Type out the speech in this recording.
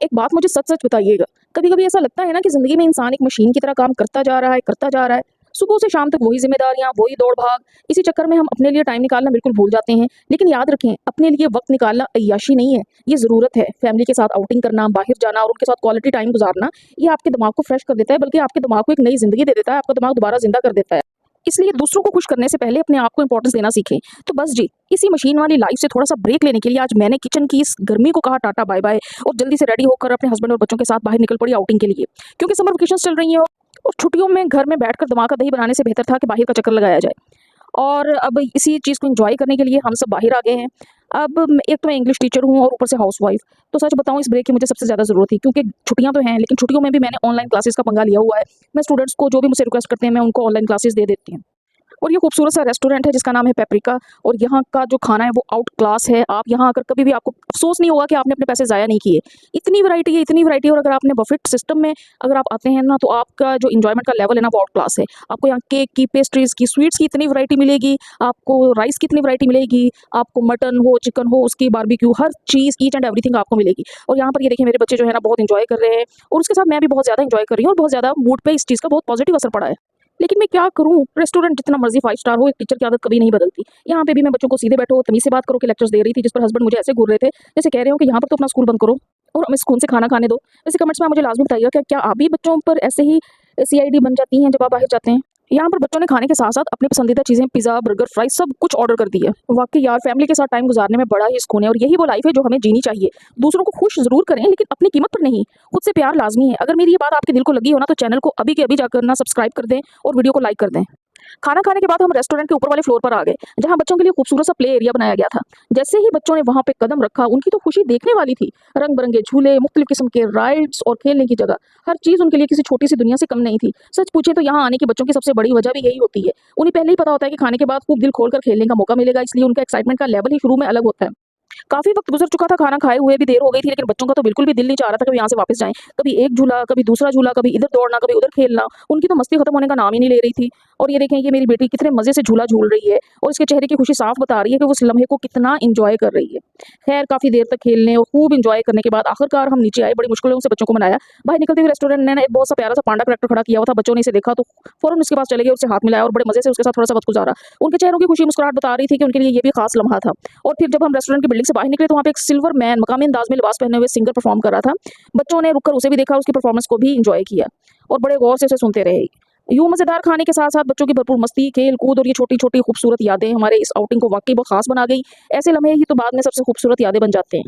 एक बात मुझे सच-सच बताइएगा, कभी-कभी ऐसा लगता है ना कि ज़िंदगी में इंसान एक मशीन की तरह काम करता जा रहा है, करता जा रहा है। सुबह से शाम तक वही ज़िम्मेदारियाँ, वही दौड़-भाग, इसी चक्कर में हम अपने लिए टाइम निकालना बिल्कुल भूल जाते हैं। लेकिन याद रखें, अपने लिए वक़्त निकालना अय्याशी नहीं है, ये ज़रूरत है। फैमिली के साथ आउटिंग करना, बाहर जाना और उनके साथ क्वालिटी टाइम गुज़ारना, ये आपके दिमाग को फ्रेश कर देता है, बल्कि आपके दिमाग को एक नई ज़िंदगी दे देता है, आपका दिमाग दोबारा ज़िंदा कर देता है। इसलिए दूसरों को खुश करने से पहले अपने आप को इम्पोर्टेंस देना सीखें। तो बस जी, इसी मशीन वाली लाइफ से थोड़ा-सा ब्रेक लेने के लिए आज मैंने किचन की इस गर्मी को कहा टाटा बाय-बाय और जल्दी से रेडी होकर अपने हस्बैंड और बच्चों के साथ बाहर निकल पड़ी आउटिंग के लिए। क्योंकि समर वेकेशंस चल रही हैं और छुट्टियों में घर में बैठकर दिमाग का दही बनाने से बेहतर था कि बाहर का चक्कर लगाया जाए। और अब इसी चीज़ को एन्जॉय करने के लिए हम सब बाहर आ गए हैं। अब एक तो मैं इंग्लिश टीचर हूँ और ऊपर से हाउसवाइफ़। तो सच बताऊँ, इस ब्रेक की मुझे सबसे ज़्यादा ज़रूरत थी, क्योंकि छुट्टियाँ तो हैं, लेकिन छुट्टियों में भी मैंने ऑनलाइन क्लासेस का पंगा लिया हुआ है। मैं स्टूडेंट्स को जो भी मुझसे रिक्वेस्ट करते हैं, मैं उनको ऑनलाइन क्लासेस दे देती हूँ। और ये खूबसूरत सा रेस्टोरेंट है जिसका नाम है पेपरिका, और यहाँ का जो खाना है वो आउट क्लास है। आप यहाँ आकर कभी भी आपको अफ़सोस नहीं होगा कि आपने अपने पैसे ज़ाया नहीं किए। इतनी वैरायटी है, इतनी वैरायटी है, और अगर आपने बफेट सिस्टम में अगर आप आते हैं ना, तो आपका जो एन्जॉयमेंट का लेवल है ना, वो आउट क्लास है। आपको यहाँ केक की, पेस्ट्रीज़ की, स्वीट्स की इतनी वैरायटी मिलेगी, आपको राइस की इतनी वैरायटी मिलेगी, आपको मटन हो, चिकन हो, उसकी barbecue, her cheese each and everything आपको मिलेगी। और यहाँ पर ये देखिए, मेरे बच्चे जो है ना बहुत एन्जॉय कर रहे हैं, और उसके साथ मैं भी बहुत ज़्यादा एन्जॉय कर रही हूँ, और बहुत ज़्यादा मूड पे इस चीज़ का बहुत पॉजिटिव असर पड़ा है। लेकिन मैं क्या करूँ, रेस्टोरेंट जितना मर्ज़ी 5 स्टार हो, एक टीचर की आदत कभी नहीं बदलती। यहाँ पे भी मैं बच्चों को सीधे बैठो, तमीज़ से बात करो के लेक्चर्स दे रही थी, जिस पर हस्बैंड मुझे ऐसे घूर रहे थे, जैसे कह रहे हो कि यहाँ पर तो अपना स्कूल बंद करो और हमें सुकून से खाना खाने दो। वैसे कमेंट्स में आप मुझे लाज़मी बताइएगा, क्या आप भी बच्चों पर ऐसे ही सीआईडी बन जाती हैं जब आप बाहर जाते हैं? यहाँ पर बच्चों ने खाने के साथ-साथ अपनी पसंदीदा चीज़ें, पिज़्ज़ा, बर्गर, फ्राइज़ सब कुछ ऑर्डर कर दी है। वाक़ई यार, फैमिली के साथ टाइम गुज़ारने में बड़ा ही सुकून है, और यही वो लाइफ़ है जो हमें जीनी चाहिए। दूसरों को खुश ज़रूर करें, लेकिन अपनी कीमत पर नहीं। खुद से प्यार लाज़मी है। अगर मेरी ये बात आपके दिल को लगी हो ना, तो चैनल को अभी के अभी जाकर ना सब्सक्राइब कर दें और वीडियो को लाइक कर दें। खाना खाने के बाद हम रेस्टोरेंट के ऊपर वाले फ्लोर पर आ गए, जहाँ बच्चों के लिए खूबसूरत सा प्ले एरिया बनाया गया था। जैसे ही बच्चों ने वहाँ पे कदम रखा, उनकी तो खुशी देखने वाली थी। रंग-बिरंगे झूले, मुख्तलिफ किस्म के राइड्स और खेलने की जगह, हर चीज़ उनके लिए किसी छोटी सी दुनिया से कम नहीं थी। सच पूछे तो यहाँ आने की बच्चों की सबसे बड़ी वजह भी यही होती है। उन्हें पहले ही पता होता है कि खाने के बाद खूब दिल खोलकर खेलने का मौका मिलेगा, इसलिए उनका एक्साइटमेंट का लेवल ही शुरू में अलग होता है। काफ़ी वक़्त गुज़र चुका था, खाना खाए हुए भी देर हो गई थी, लेकिन बच्चों का तो बिल्कुल भी दिल नहीं चाह रहा था कि वो यहाँ से वापस जाएँ। कभी एक झूला, कभी दूसरा झूला, कभी इधर दौड़ना, कभी उधर खेलना। उनकी तो मस्ती खत्म होने का नाम ही नहीं ले रही थी। और ये देखें, ये मेरी बेटी कितने मज़े से झूला झूल रही है, और इसके चेहरे की खुशी साफ बता रही है कि वो उस लम्हे को कितना एन्जॉय कर रही है। खैर, काफ़ी देर तक खेलने और खूब एन्जॉय करने के बाद आखिरकार हम नीचे आए। बड़ी मुश्किलों से बच्चों को मनाया। बाहर निकलते हुए रेस्टोरेंट ने ना एक बहुत सा प्यारा सा पांडा कैरेक्टर खड़ा किया हुआ था। बच्चों ने इसे देखा तो फ़ौरन उसके पास चले गए, उससे हाथ मिलाया और बड़े मज़े से उसके साथ थोड़ा-सा वक़्त गुज़ारा। उनके चेहरों की खुशी मुस्कुराहट बता रही थी कि उनके लिए ये भी ख़ास लम्हा था। और फिर जब हम रेस्टोरेंट की बिल्डिंग से बाहर निकले, तो वहाँ पे एक सिल्वर मैन मकामी अंदाज में लिबास पहने हुए सिंगर परफॉर्म कर रहा था। बच्चों ने रुककर उसे भी देखा, उसकी परफॉर्मेंस को भी एंजॉय किया और बड़े गौर से उसे सुनते रहे। यूँ मज़ेदार खाने के साथ-साथ बच्चों की भरपूर मस्ती, खेल-कूद और ये छोटी-छोटी खूबसूरत यादें हमारे इस आउटिंग को वाक़ई बहुत ख़ास बना गई। ऐसे लम्हे ही तो बाद में सबसे खूबसूरत यादें बन जाते हैं।